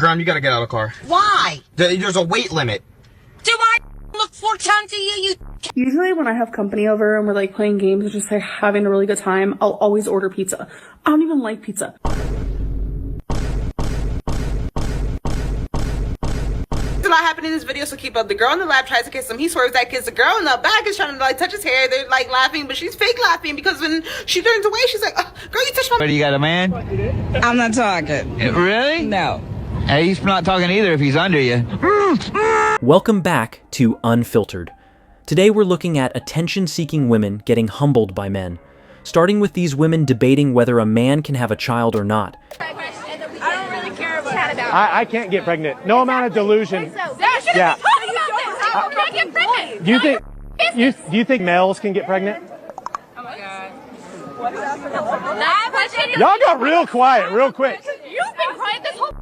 Graham, you gotta get out of the car. Why? There's a weight limit. Do I look 4 times a year, you? Usually when I have company over and we're like playing games or just like having a really good time, I'll always order pizza. I don't even like pizza. A lot happened in this video, so keep up. The girl in the lab tries to kiss him. He swerves that kiss. The girl in the back is trying to like touch his hair. They're like laughing, but she's fake laughing because when she turns away, she's like, oh, "Girl, you touched my." But you got a man? I'm not talking. Really? No. Hey, he's not talking either if he's under you. Welcome back to Unfiltered. Today we're looking at attention-seeking women getting humbled by men, starting with these women debating whether a man can have a child or not. I can't get pregnant. No amount of delusion. Yeah. Do you think males can get pregnant? Oh my God. Y'all got real quiet real quick. You've been quiet this whole time.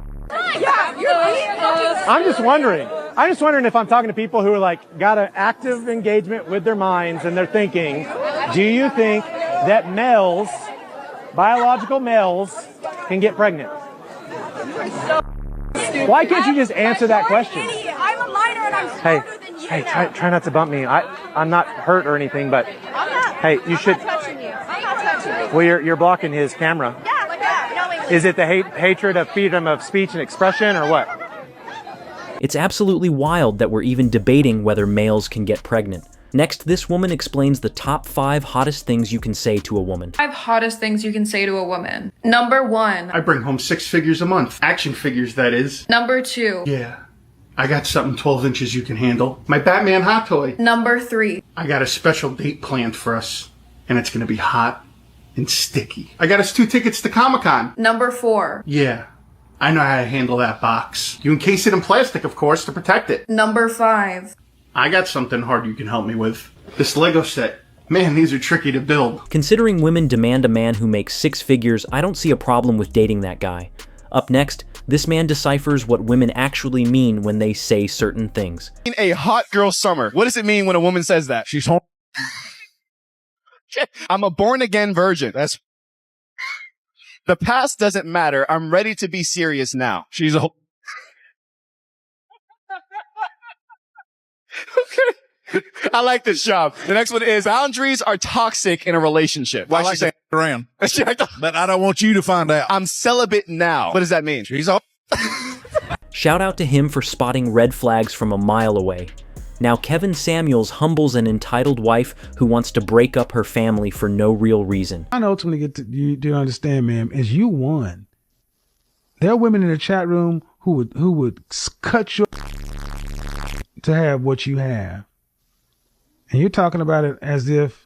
Yeah. I'm just wondering if I'm talking to people who are like got an active engagement with their minds and they're thinking, do you think that males, biological males, can get pregnant? Why can't you just answer that question? I'm a minor and I'm smarter than you. Hey, try not to bump me. I'm not hurt or anything, but hey, you should. I'm not touching you. I'm not touching you. Well, you're blocking his camera. Yeah, like that. No, Is it the hatred of freedom of speech and expression, or what? It's absolutely wild that we're even debating whether males can get pregnant. Next, this woman explains the top 5 hottest things you can say to a woman. 5 hottest things you can say to a woman. Number 1. I bring home 6 figures a month. Action figures, that is. Number 2. Yeah. I got something 12 inches you can handle. My Batman hot toy. Number 3. I got a special date planned for us. And it's gonna be hot and sticky. I got us 2 tickets to Comic-Con. Number 4. Yeah. I know how to handle that box. You encase it in plastic, of course, to protect it. Number 5. I got something hard you can help me with. This Lego set. Man, these are tricky to build. Considering women demand a man who makes 6 figures, I don't see a problem with dating that guy. Up next, this man deciphers what women actually mean when they say certain things. A hot girl summer. What does it mean when a woman says that? She's home. I'm a born-again virgin. That's... The past doesn't matter. I'm ready to be serious now. She's a... Okay. I like this job. The next one is boundaries are toxic in a relationship. Why she saying around? But I don't want you to find out. I'm celibate now. What does that mean? She's up. Shout out to him for spotting red flags from a mile away. Now Kevin Samuels humbles an entitled wife who wants to break up her family for no real reason. I ultimately get to, you do understand, ma'am, is you won. There are women in the chat room who would cut your to have what you have. And you're talking about it as if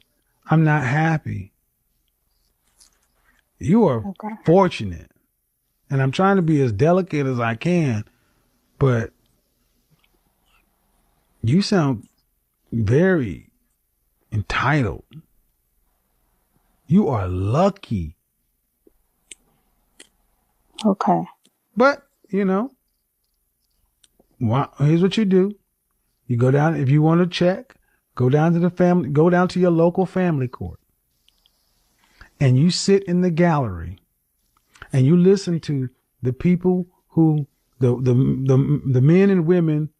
I'm not happy. You are fortunate. And I'm trying to be as delicate as I can, but you sound very entitled. You are lucky. Okay. But, here's what you do. You go down, if you want to check, go down to your local family court. And you sit in the gallery and you listen to the people who, the men and women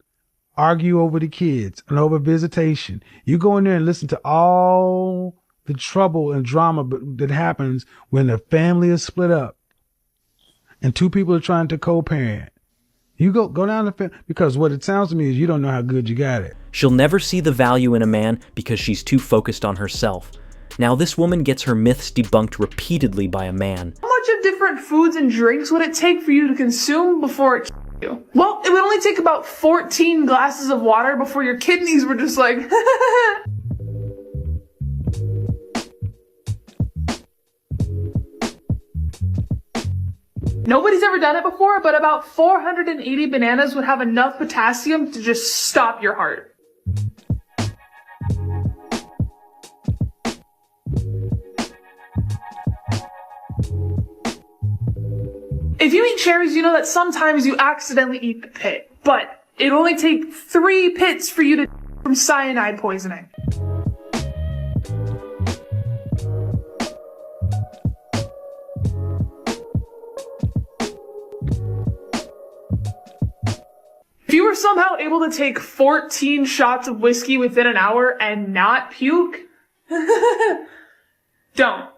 argue over the kids and over visitation. You go in there and listen to all the trouble and drama that happens when a family is split up and 2 people are trying to co-parent. You go down because what it sounds to me is you don't know how good you got it. She'll never see the value in a man because she's too focused on herself. Now this woman gets her myths debunked repeatedly by a man. How much of different foods and drinks would it take for you to consume before it you? Well, it would only take about 14 glasses of water before your kidneys were just like Nobody's ever done it before, but about 480 bananas would have enough potassium to just stop your heart. If you eat cherries, you know that sometimes you accidentally eat the pit, but it only takes 3 pits for you to from cyanide poisoning. If you were somehow able to take 14 shots of whiskey within an hour and not puke, don't.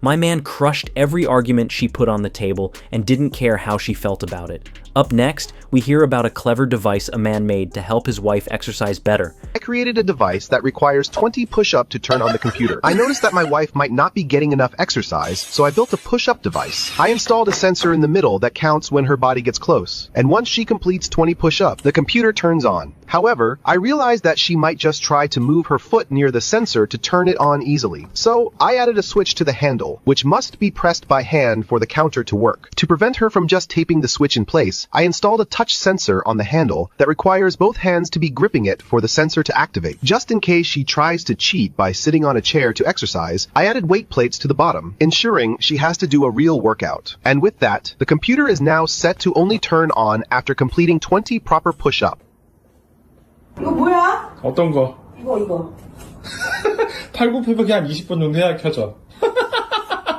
My man crushed every argument she put on the table and didn't care how she felt about it. Up next, we hear about a clever device a man made to help his wife exercise better. I created a device that requires 20 push-up to turn on the computer. I noticed that my wife might not be getting enough exercise, so I built a push-up device. I installed a sensor in the middle that counts when her body gets close, and once she completes 20 push-up, the computer turns on. However, I realized that she might just try to move her foot near the sensor to turn it on easily. So I added a switch to the handle, which must be pressed by hand for the counter to work. To prevent her from just taping the switch in place, I installed a touch sensor on the handle that requires both hands to be gripping it for the sensor to activate. Just in case she tries to cheat by sitting on a chair to exercise, I added weight plates to the bottom, ensuring she has to do a real workout. And with that, the computer is now set to only turn on after completing 20 proper push-up. 이거 뭐야? 어떤 거? 이거. 팔굽혀펴기 한 20분 정도 해야 켜져.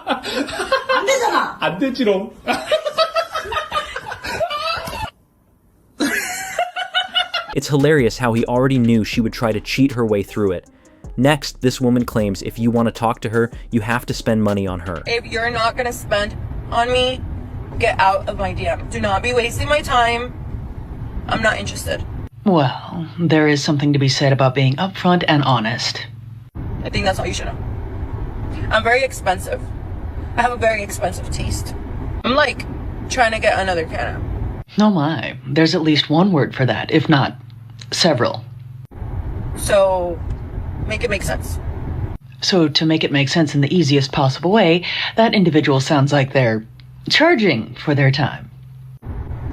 안 되잖아. 안 되지롱. It's hilarious how he already knew she would try to cheat her way through it. Next, this woman claims if you want to talk to her, you have to spend money on her. If you're not gonna spend on me, get out of my DM. Do not be wasting my time. I'm not interested. Well, there is something to be said about being upfront and honest. I think that's all you should know. I'm very expensive. I have a very expensive taste. I'm like trying to get another piano. Oh my, there's at least one word for that, if not several. So, make it make sense. So to make it make sense in the easiest possible way, that individual sounds like they're charging for their time.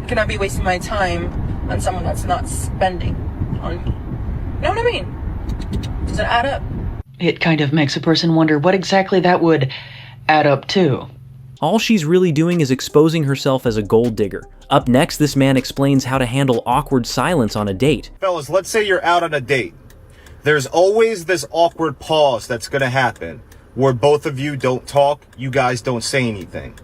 I cannot be wasting my time on someone that's not spending on me. You know what I mean? Does it add up? It kind of makes a person wonder what exactly that would add up to. All she's really doing is exposing herself as a gold digger. Up next, this man explains how to handle awkward silence on a date. Fellas, let's say you're out on a date. There's always this awkward pause that's gonna happen where both of you don't talk, you guys don't say anything.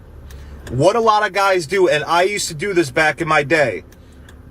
What a lot of guys do, and I used to do this back in my day,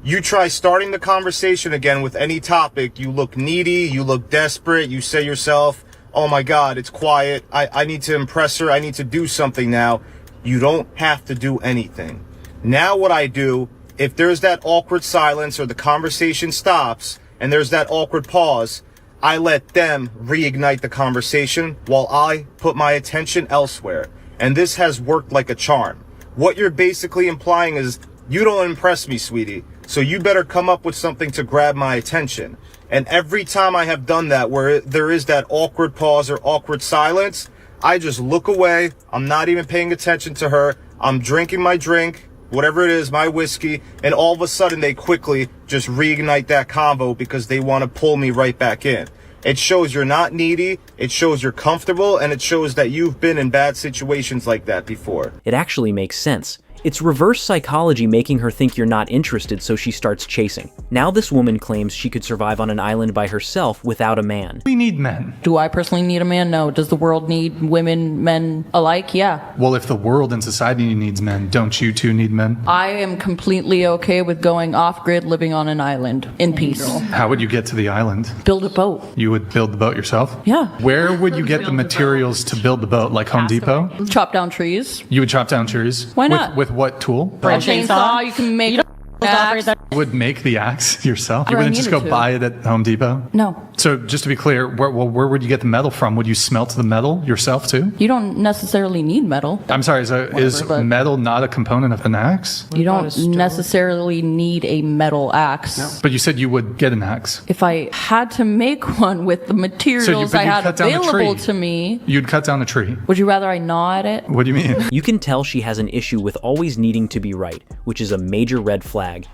you try starting the conversation again with any topic, you look needy, you look desperate, you say yourself, oh my God, it's quiet, I need to impress her, I need to do something now. You don't have to do anything. Now what I do, if there's that awkward silence or the conversation stops and there's that awkward pause, I let them reignite the conversation while I put my attention elsewhere. And this has worked like a charm. What you're basically implying is, you don't impress me, sweetie, so you better come up with something to grab my attention. And every time I have done that, where there is that awkward pause or awkward silence, I just look away. I'm not even paying attention to her. I'm drinking my drink, whatever it is, my whiskey, and all of a sudden they quickly just reignite that convo because they want to pull me right back in. It shows you're not needy, it shows you're comfortable, and it shows that you've been in bad situations like that before. It actually makes sense. It's reverse psychology making her think you're not interested, so she starts chasing. Now this woman claims she could survive on an island by herself without a man. We need men. Do I personally need a man? No. Does the world need women, men alike? Yeah. Well, if the world and society needs men, don't you two need men? I am completely okay with going off-grid, living on an island in peace. How would you get to the island? Build a boat. You would build the boat yourself? Yeah. Where would you get the materials to build the boat? Like Home Depot? Chop down trees. You would chop down trees? Why not? With what tool? A chainsaw. You can make axe. You would make the axe yourself? You I wouldn't just go needed to. buy it at Home Depot? No. So just to be clear, where would you get the metal from? Would you smelt the metal yourself too? You don't necessarily need metal. I'm sorry, is but- metal not a component of an axe? You don't necessarily need a metal axe. But you said you would get an axe. If I had to make one with the materials but I you'd had cut down the available tree. to me, You'd cut down a tree. would you rather I gnaw at it? What do you mean? You can tell she has an issue with always needing to be right, which is a major red flag.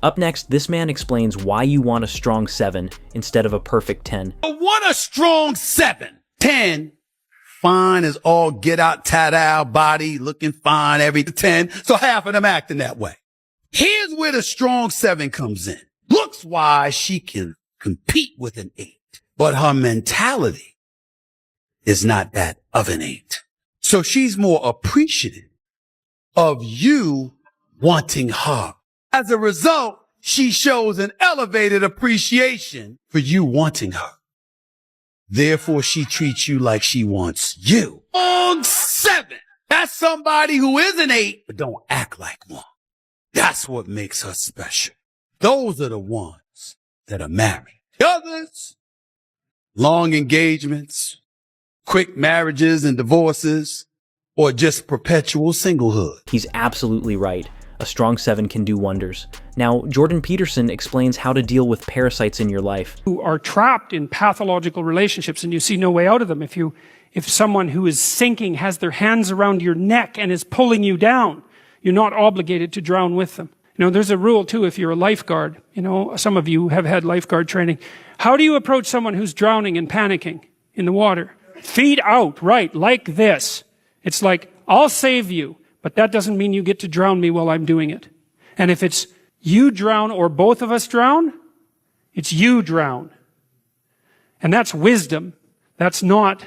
Up next, this man explains why you want a strong 7 instead of a perfect 10. I want a strong 7. 10. Fine as all get out, tat out, body looking fine, every 10. So half of them acting that way. Here's Here's where the strong 7 comes in. Looks-wise, she can compete with an 8, but her mentality is not that of an 8. So she's more appreciative of you wanting her. As a result, she shows an elevated appreciation for you wanting her. Therefore, she treats you like she wants you. Strong 7. That's somebody who is an 8, but don't act like one. That's what makes her special. Those are the ones that are married. The others, long engagements, quick marriages and divorces, or just perpetual singlehood. He's absolutely right. A strong 7 can do wonders. Now, Jordan Peterson explains how to deal with parasites in your life. Who are trapped in pathological relationships and you see no way out of them. If someone who is sinking has their hands around your neck and is pulling you down, you're not obligated to drown with them. You know, there's a rule too if you're a lifeguard. You know, some of you have had lifeguard training. How do you approach someone who's drowning and panicking in the water? Feet out, right, like this. It's like, I'll save you, but that doesn't mean you get to drown me while I'm doing it. And if it's you drown or both of us drown, it's you drown. And that's wisdom. That's not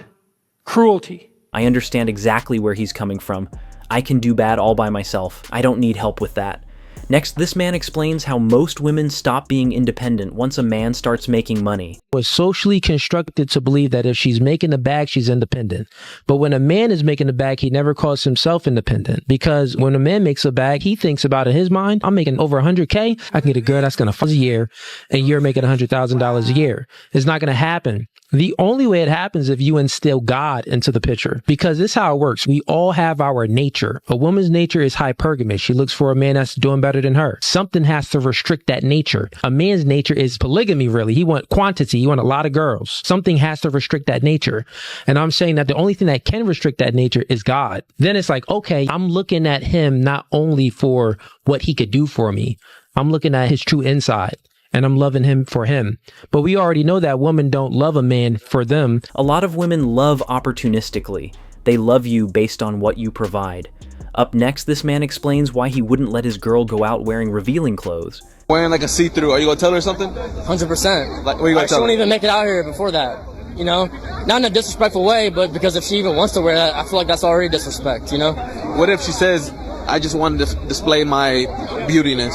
cruelty. I understand exactly where he's coming from. I can do bad all by myself. I don't need help with that. Next, this man explains how most women stop being independent once a man starts making money. Was socially constructed to believe that if she's making the bag, she's independent. But when a man is making the bag, he never calls himself independent. Because when a man makes a bag, he thinks about in his mind, I'm making over 100K. I can get a girl that's going to fuck a year, and you're making $100,000 a year. It's not going to happen. The only way it happens is if you instill God into the picture, because this is how it works. We all have our nature. A woman's nature is hypergamy. She looks for a man that's doing better than her. Something has to restrict that nature. A man's nature is polygamy, really. He wants quantity. He wants a lot of girls. Something has to restrict that nature. And I'm saying that the only thing that can restrict that nature is God. Then it's like, okay, I'm looking at him not only for what he could do for me. I'm looking at his true inside. And I'm loving him for him. But we already know that women don't love a man for them. A lot of women love opportunistically. They love you based on what you provide. Up next, this man explains why he wouldn't let his girl go out wearing revealing clothes. Wearing like a see-through, are you gonna tell her something? 100%. Like, what are you gonna She tell won't her? even make it out here before that, you know? Not in a disrespectful way, but because if she even wants to wear that, I feel like that's already disrespect, you know? What if she says, I just wanted to display my beautiness?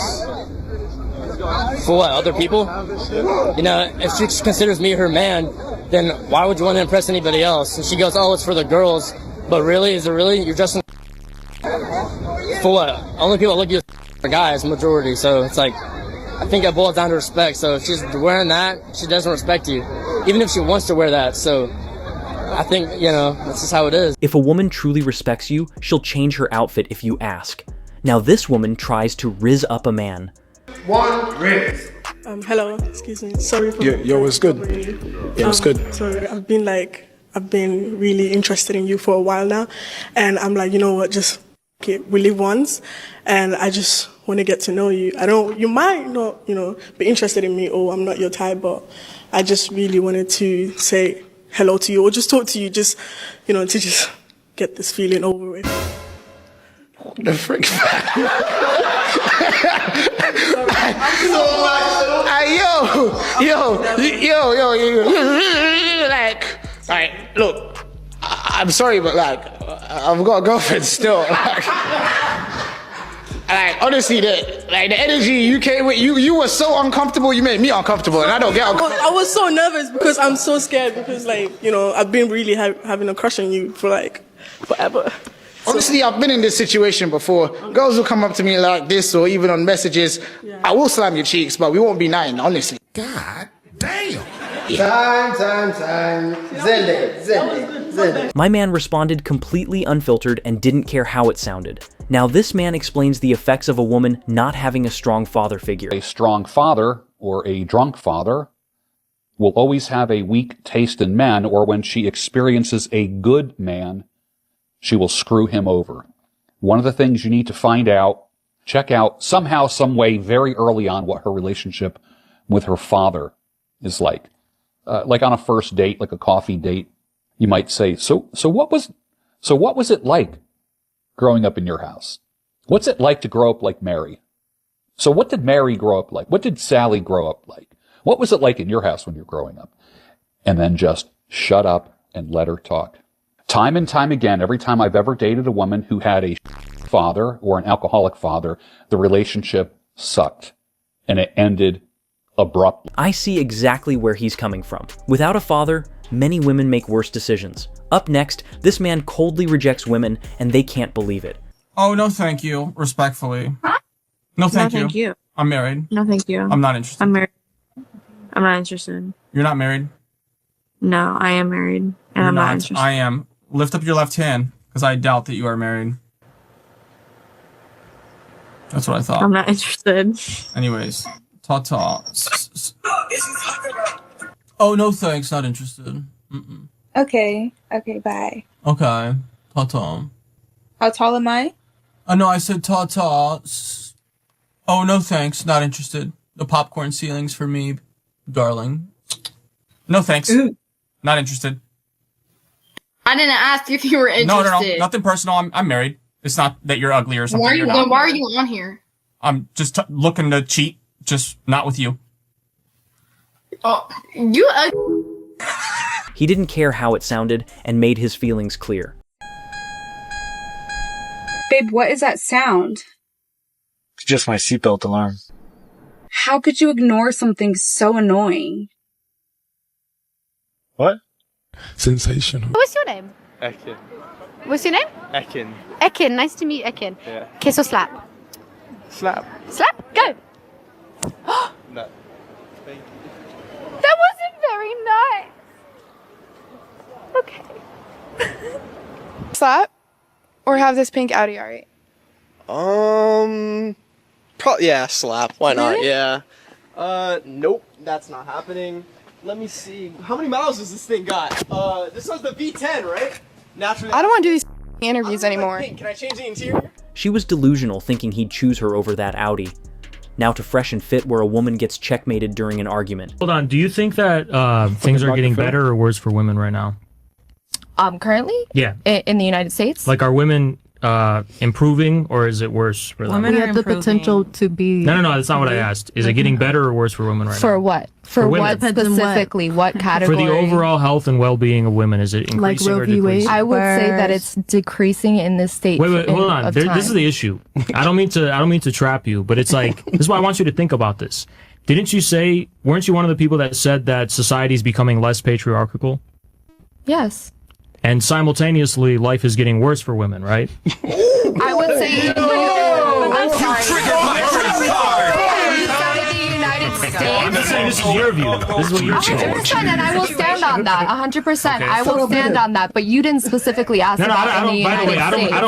For what, other people? You know, if she considers me her man, then why would you want to impress anybody else? And she goes, oh, it's for the girls. But really, is it really? You're dressing for what? Only people that look at you are guys, majority. So it's like, I think it boils down to respect. So if she's wearing that, she doesn't respect you. Even if she wants to wear that. So I think, you know, that's just how it is. If a woman truly respects you, she'll change her outfit if you ask. Now this woman tries to rizz up a man. One Riz. Hello, excuse me. Sorry for Yo, it's good. Yeah, it's good. Sorry, I've been really interested in you for a while now, and I'm like, you know what, just we live once, and I just want to get to know you. You might not, you know, be interested in me, or I'm not your type, but I just really wanted to say hello to you, or just talk to you, just, you know, to just get this feeling over with. The frick. Like, look, I'm sorry, but like, I've got a girlfriend still. Like, honestly, the energy you came with, you were so uncomfortable. You made me uncomfortable, and I don't get. I was so nervous because I'm so scared because, like, you know, I've been really having a crush on you for like forever. Honestly, I've been in this situation before. Girls will come up to me like this, or even on messages. Yeah. I will slam your cheeks, but we won't be nothing, honestly. God damn. Yeah. Time. Zende. My man responded completely unfiltered and didn't care how it sounded. Now this man explains the effects of a woman not having a strong father figure. A strong father, or a drunk father, will always have a weak taste in men, or when she experiences a good man, she will screw him over. One of the things you need to check out somehow, some way, very early on, what her relationship with her father is like. Like on a first date, like a coffee date, you might say, so what was it like growing up in your house? What's it like to grow up like Mary? So what did Mary grow up like? What did Sally grow up like? What was it like in your house when you were growing up? And then just shut up and let her talk. Time and time again, every time I've ever dated a woman who had a father or an alcoholic father, the relationship sucked and it ended abruptly. I see exactly where he's coming from. Without a father, many women make worse decisions. Up next, this man coldly rejects women and they can't believe it. Oh, no thank you, respectfully. No thank you. I'm married. No, thank you. I'm not interested. I'm married. I'm not interested. You're not married? No, I am married, and You're I'm not interested. I am. Lift up your left hand, because I doubt that you are married. That's what I thought. I'm not interested. Anyways, ta-ta. Oh, no thanks, not interested. Mm-mm. Okay, bye. Okay, ta-ta. How tall am I? No, I said ta-ta. Oh, no thanks, not interested. The popcorn ceiling's for me, darling. No thanks. Ooh. Not interested. I didn't ask if you were interested. No. Nothing personal. I'm married. It's not that you're ugly or something. Why are you on here? I'm just looking to cheat, just not with you. Oh, you ugly. He didn't care how it sounded and made his feelings clear. Babe, what is that sound? It's just my seatbelt alarm. How could you ignore something so annoying? What? Sensational. What's your name? Ekin. What's your name? Ekin. Ekin. Nice to meet Ekin. Yeah. Kiss or slap? Slap. Slap? Go. No. That wasn't very nice. Okay. Slap? Or have this pink Audi, alright? Probably, yeah, slap. Why not? Really? Yeah. Nope, that's not happening. Let me see. How many miles does this thing got? This one's the V10, right? Naturally. I don't want to do these interviews anymore. Pink. Can I change the interior? She was delusional, thinking he'd choose her over that Audi. Now to Fresh and Fit, where a woman gets checkmated during an argument. Hold on, do you think that things are getting better or worse for women right now? Currently? Yeah. In the United States? Like, are women improving or is it worse for them? Women We have the potential to be. No, that's not what I asked. Is it getting better or worse for women right now? For what? For women. what specifically? What category? For the overall health and well-being of women, is it increasing or decreasing? I would say that it's decreasing in this state. Wait, hold on. This is the issue. I don't mean to trap you, but it's like, this is why I want you to think about this. Weren't you one of the people that said that society is becoming less patriarchal? Yes. And simultaneously, life is getting worse for women, right? I would say. I'm sorry. Triggered my first card. I'm just saying this is your view. This is what you're saying. 100%, and I will stand on that. 100%, Okay. I will stand on that. But you didn't specifically ask about in the United States. I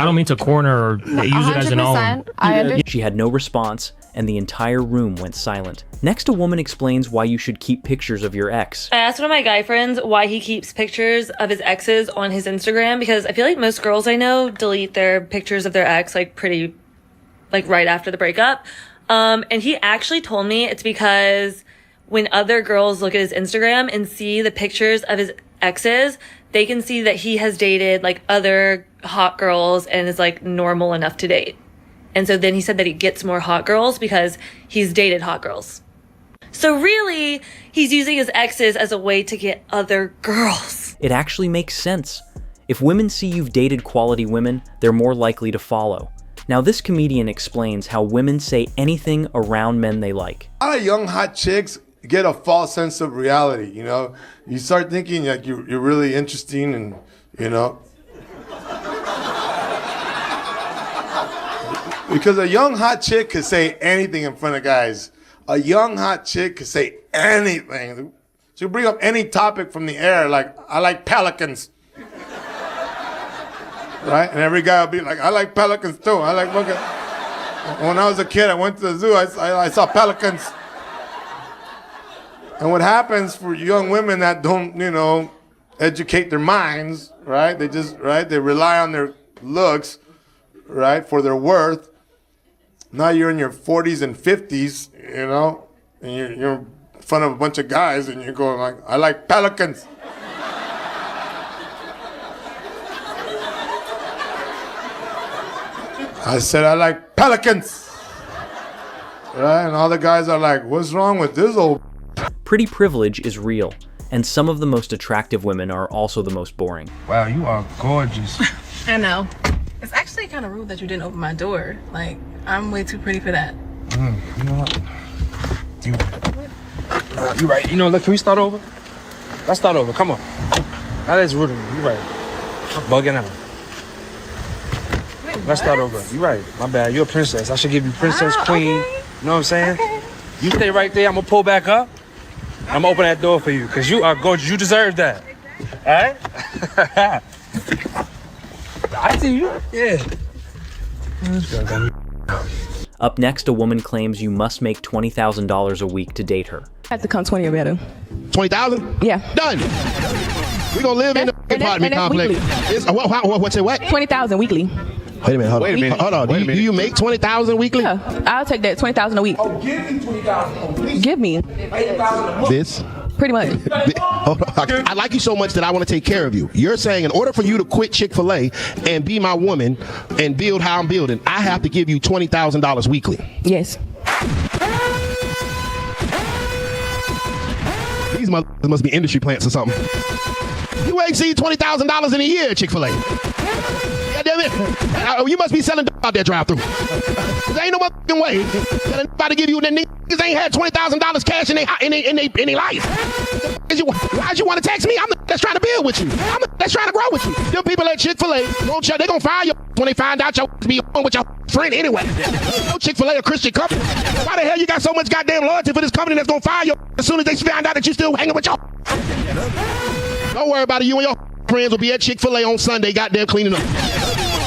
don't mean to corner or use it as an own. 100%, I understand. She had no response, and the entire room went silent. Next, a woman explains why you should keep pictures of your ex. I asked one of my guy friends why he keeps pictures of his exes on his Instagram, because I feel like most girls I know delete their pictures of their ex right after the breakup. And he actually told me it's because when other girls look at his Instagram and see the pictures of his exes, they can see that he has dated like other hot girls and is like normal enough to date. And so then he said that he gets more hot girls because he's dated hot girls. So really, he's using his exes as a way to get other girls. It actually makes sense. If women see you've dated quality women, they're more likely to follow. Now, this comedian explains how women say anything around men they like. A lot of young hot chicks get a false sense of reality, you know? You start thinking like you're really interesting and, you know. Because a young hot chick could say anything in front of guys. A young hot chick could say anything. She'll bring up any topic from the air, like, I like pelicans. Right? And every guy will be like, I like pelicans too. I like fucking. When I was a kid, I went to the zoo, I saw pelicans. And what happens for young women that don't, you know, educate their minds, right? They just, right? They rely on their looks, right? For their worth. Now you're in your 40s and 50s, you know, and you're in front of a bunch of guys and you're going like, I like pelicans. I said, I like pelicans. right? And all the guys are like, what's wrong with this old? Pretty privilege is real, and some of the most attractive women are also the most boring. Wow, you are gorgeous. I know. It's actually kind of rude that you didn't open my door. Like, I'm way too pretty for that. You know what? You're right. You know, look, can we start over? Let's start over. Come on. That is rude of me. You're right. I'm bugging out. Wait, Let's start over. You're right. My bad. You're a princess. I should give you princess, queen. Okay. You know what I'm saying? Okay. You stay right there. I'm going to pull back up. I'm going to open that door for you because you are gorgeous. You deserve that. All right? I see you. Yeah. Up next, a woman claims you must make $20,000 a week to date her. I have to come 20 or better. 20,000? Yeah. Done. We're going to live in the apartment complex. What's it, what? 20,000 weekly. Wait a minute, hold on. Hold on. Do you make 20,000 weekly? Yeah, I'll take that. 20,000 a week. Oh, give me 20,000 a week. Give me. 8,000 a month. This? Pretty much. Hold on. I like you so much that I want to take care of you. You're saying in order for you to quit Chick-fil-A and be my woman and build how I'm building, I have to give you $20,000 weekly. Yes. These motherfuckers must be industry plants or something. You ain't seen $20,000 in a year at Chick-fil-A. God damn it. You must be selling out there drive-thru. There ain't no motherfucking way that anybody give you that niggas ain't had $20,000 cash in their life. Why'd you want to text me? I'm the that's trying to build with you. I'm the that's trying to grow with you. Them people at Chick-fil-A, they gonna fire you when they find out you be on with your friend anyway. No Chick-fil-A a Christian company. Why the hell you got so much goddamn loyalty for this company that's gonna fire you as soon as they find out that you still hanging with your? Don't worry about it. You and your friends will be at Chick-fil-A on Sunday, goddamn cleaning up.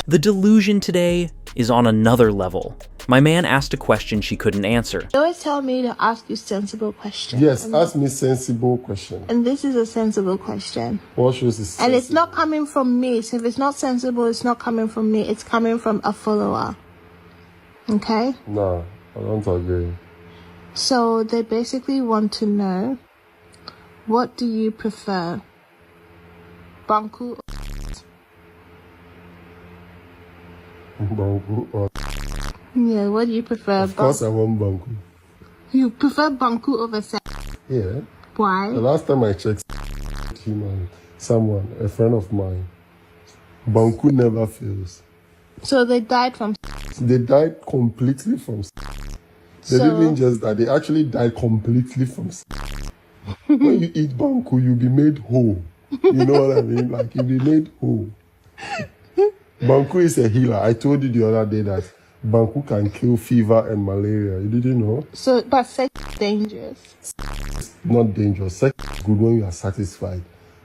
The delusion today is on another level. My man asked a question she couldn't answer. You always tell me to ask you sensible questions. Yes, ask me sensible question. And this is a sensible question. What shows is sensible? And it's not coming from me. So if it's not sensible, it's not coming from me. It's coming from a follower. Okay? No, I don't agree. So they basically want to know, what do you prefer? Banku Banku or... Yeah, what do you prefer? Of course I want Banku. You prefer Banku over sex? Yeah. Why? The last time I checked someone, a friend of mine, Banku never fails. So they died from... They died completely from... They didn't just die, they actually died completely from... When you eat Banku, you'll be made whole. You know what I mean? Like, you'll be made whole. Banku is a healer. I told you the other day that Banku can kill fever and malaria. You didn't know? So, but sex is dangerous. Not dangerous. Sex is good when you are satisfied.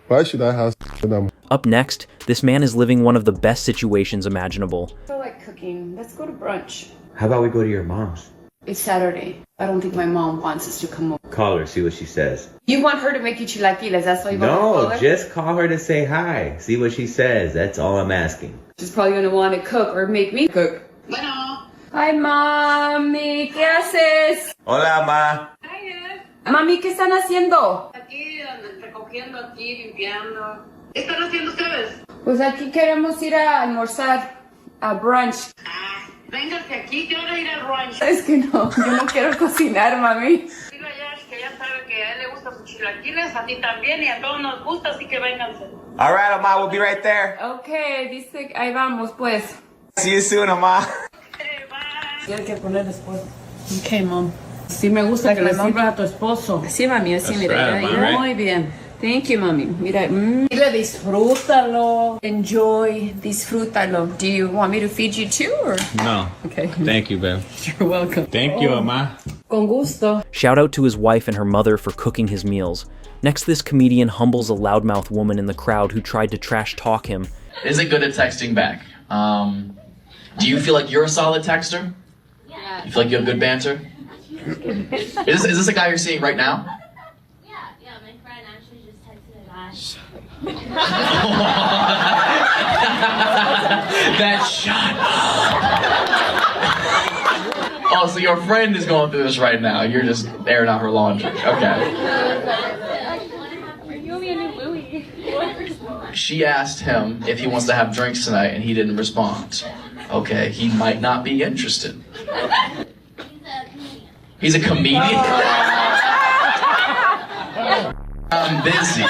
Why should I have when I'm... Up next, this man is living one of the best situations imaginable. I feel like cooking. Let's go to brunch. How about we go to your mom's? It's Saturday. I don't think my mom wants us to come over. Call her, see what she says. You want her to make you chilaquiles, that's why you want to call her? No, just call her to say hi. See what she says. That's all I'm asking. She's probably going to want to cook or make me cook. Bueno. Hi, Mami. ¿Qué haces? Hola, ma. Hi. Mami, ¿qué están haciendo? Aquí, recogiendo aquí, limpiando. ¿Qué están haciendo ustedes? Pues aquí queremos ir a almorzar, a brunch. Véngase aquí, ¿qué hora ir al brunch? Es que no, yo no quiero cocinar, mami. Dile a Yash que ya sabe que a él le gustan sus chilaquiles, a ti también, y a todos nos gusta, así que vénganse. All right, Oma, we'll be right there. Okay, dice, ahí vamos, pues. See you soon, Oma. Hey, bye. Tienes que poner después. Okay, mom. Sí me gusta que le sirvas a tu esposo. Sí, mami, así, mira. Muy bien. Thank you, mami. Mira, Dile, disfrútalo. Enjoy, disfrútalo. Do you want me to feed you too, or? No. Okay. Thank you, babe. You're welcome. Thank you, Oma. Con gusto. Shout out to his wife and her mother for cooking his meals. Next, this comedian humbles a loudmouth woman in the crowd who tried to trash talk him. Is it good at texting back? Do you feel like you're a solid texter? Yeah. You feel like you have good banter? Is this a guy you're seeing right now? Yeah, my friend actually just texted a guy. That shot. Oh, so your friend is going through this right now. You're just airing out her laundry. Okay. You owe me a new Louis. She asked him if he wants to have drinks tonight, and he didn't respond. Okay, he might not be interested. He's a comedian. He's a comedian. I'm busy.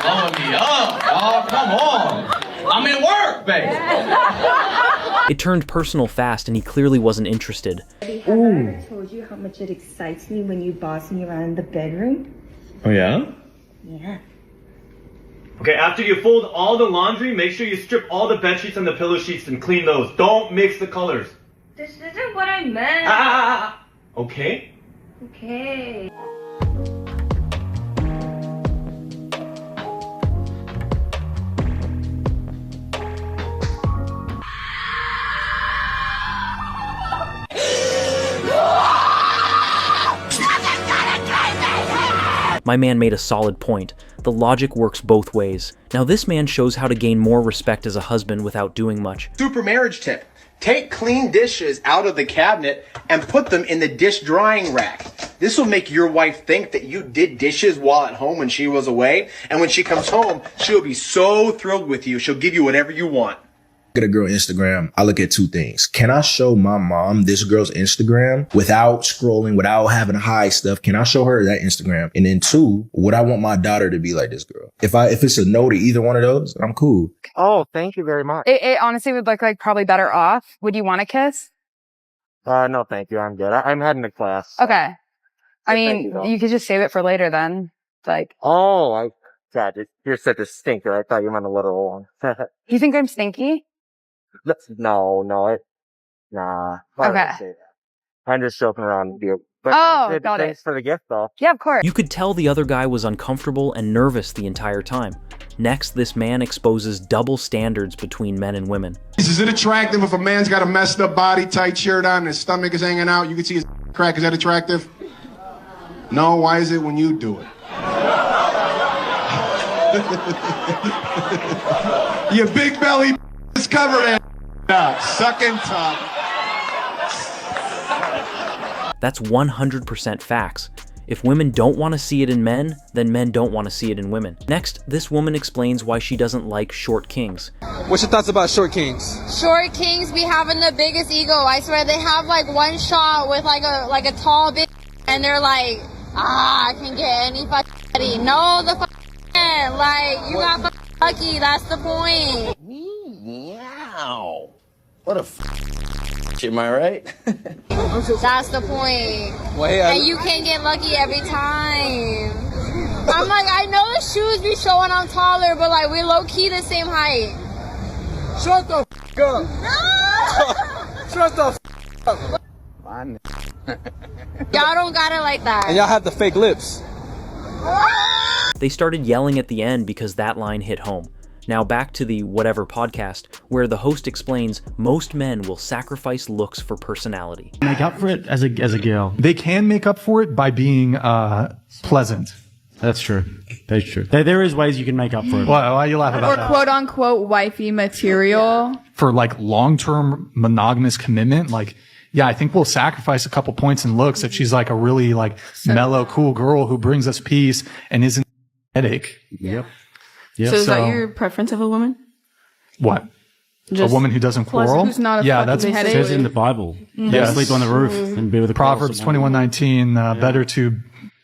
Blowing me up. Oh, come on. I'm at work, babe. It turned personal fast and he clearly wasn't interested. Have I told you how much it excites me when you boss me around the bedroom? Oh, yeah? Yeah. Okay, after you fold all the laundry, make sure you strip all the bed sheets and the pillow sheets and clean those. Don't mix the colors. This isn't what I meant. Okay? Okay. My man made a solid point. The logic works both ways. Now this man shows how to gain more respect as a husband without doing much. Super marriage tip. Take clean dishes out of the cabinet and put them in the dish drying rack. This will make your wife think that you did dishes while at home when she was away. And when she comes home, she'll be so thrilled with you. She'll give you whatever you want. At a girl Instagram, I look at two things. Can I show my mom this girl's Instagram without scrolling, without having to hide stuff? Can I show her that Instagram? And then two, would I want my daughter to be like this girl? If it's a no to either one of those, I'm cool. Oh, thank you very much. It honestly would look like probably better off. Would you want a kiss? No, thank you. I'm good. I'm heading to class. Okay. I thank mean, you, you could just save it for later then. Like, oh, God, you're such a stinker. I thought you meant a little long. you think I'm stinky? No, nah. Okay. Say that. I'm just joking around with you. But got thanks for the gift, though. Yeah, of course. You could tell the other guy was uncomfortable and nervous the entire time. Next, this man exposes double standards between men and women. Is it attractive if a man's got a messed up body, tight shirt on, and his stomach is hanging out? You can see his crack. Is that attractive? No, why is it when you do it? Your big belly is covered in sucking top. That's 100% facts. If women don't want to see it in men, then men don't want to see it in women. Next, this woman explains why she doesn't like short kings. What's your thoughts about short kings? Short kings be having the biggest ego. I swear they have like one shot with like a tall bitch and they're like, I can get any fucking No, the like you got lucky. That's the point. Wow. What a am I right? That's the point. Well, hey, and you can't get lucky every time. I'm like, I know the shoes be showing I'm taller, but like we're low key the same height. Shut the f up. Shut the f up. Y'all don't got it like that. And y'all have the fake lips. They started yelling at the end because that line hit home. Now back to the Whatever podcast, where the host explains most men will sacrifice looks for personality. Make up for it as a girl. They can make up for it by being pleasant. That's true. That's true. There is ways you can make up for it. Why you laugh about or that? quote unquote wifey material. For like long-term monogamous commitment, like, yeah, I think we'll sacrifice a couple points in looks if she's like a really like mellow, cool girl who brings us peace and isn't a headache. Yep. Yeah. So is that your preference of a woman? What? Just a woman who doesn't quarrel? Who's not a that's it says in the Bible. Mm-hmm. Yeah, Sleep on the roof and be with a Proverbs 21:19. Better to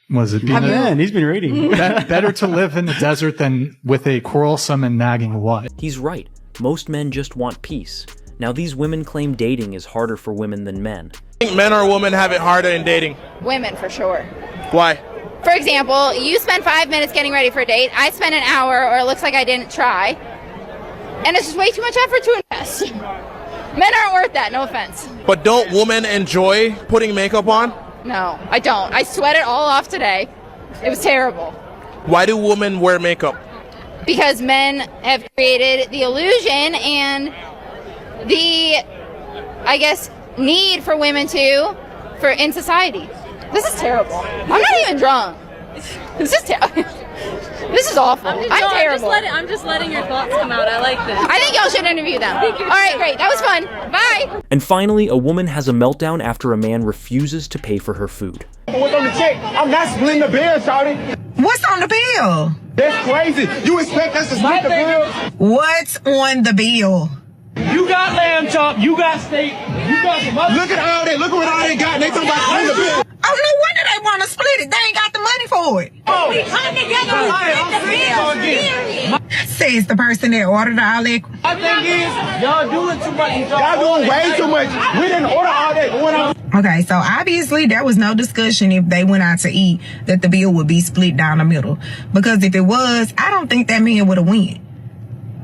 he's been reading. Better to live in the desert than with a quarrelsome and nagging wife. He's right. Most men just want peace. Now these women claim dating is harder for women than men. I think men or women have it harder in dating. Women, for sure. Why? For example, you spend 5 minutes getting ready for a date. I spend an hour, or it looks like I didn't try. And it's just way too much effort to invest. Men aren't worth that, no offense. But don't women enjoy putting makeup on? No, I don't. I sweat it all off today. It was terrible. Why do women wear makeup? Because men have created the illusion and the, I guess, need for women in society. This is terrible. I'm not even drunk. This is terrible. This is awful. I'm terrible. I'm just letting your thoughts come out. I like this. I think y'all should interview them. All right, great. That was fun. Bye. And finally, a woman has a meltdown after a man refuses to pay for her food. What's on the check? I'm not splitting the bill, shawty. What's on the bill? That's crazy. You expect us to split the bill? What's on the bill? You You got lamb chop, you got steak, you got some other. Look at all that. Look at what all they got. They talking about on the bill. Oh, no wonder they want to split it. They ain't got the money for it. Oh, we come together and split the bill. Says the person that ordered all that. My thing is, y'all doing too much. Y'all doing way too much. We didn't order all that. Okay, so obviously there was no discussion if they went out to eat that the bill would be split down the middle. Because if it was, I don't think that man would have won.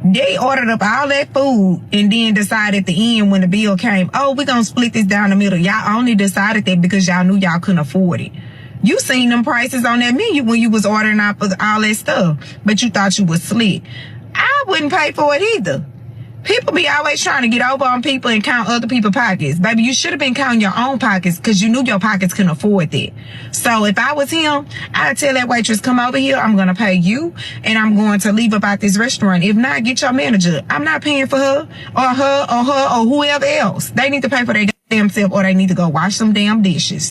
They ordered up all that food and then decided at the end when the bill came, oh, we're going to split this down the middle. Y'all only decided that because y'all knew y'all couldn't afford it. You seen them prices on that menu when you was ordering out all that stuff, but you thought you was slick. I wouldn't pay for it either. People be always trying to get over on people and count other people's pockets. Baby, you should have been counting your own pockets because you knew your pockets couldn't afford that. So if I was him, I'd tell that waitress, come over here, I'm going to pay you, and I'm going to leave about this restaurant. If not, get your manager. I'm not paying for her or whoever else. They need to pay for their damn self or they need to go wash some damn dishes.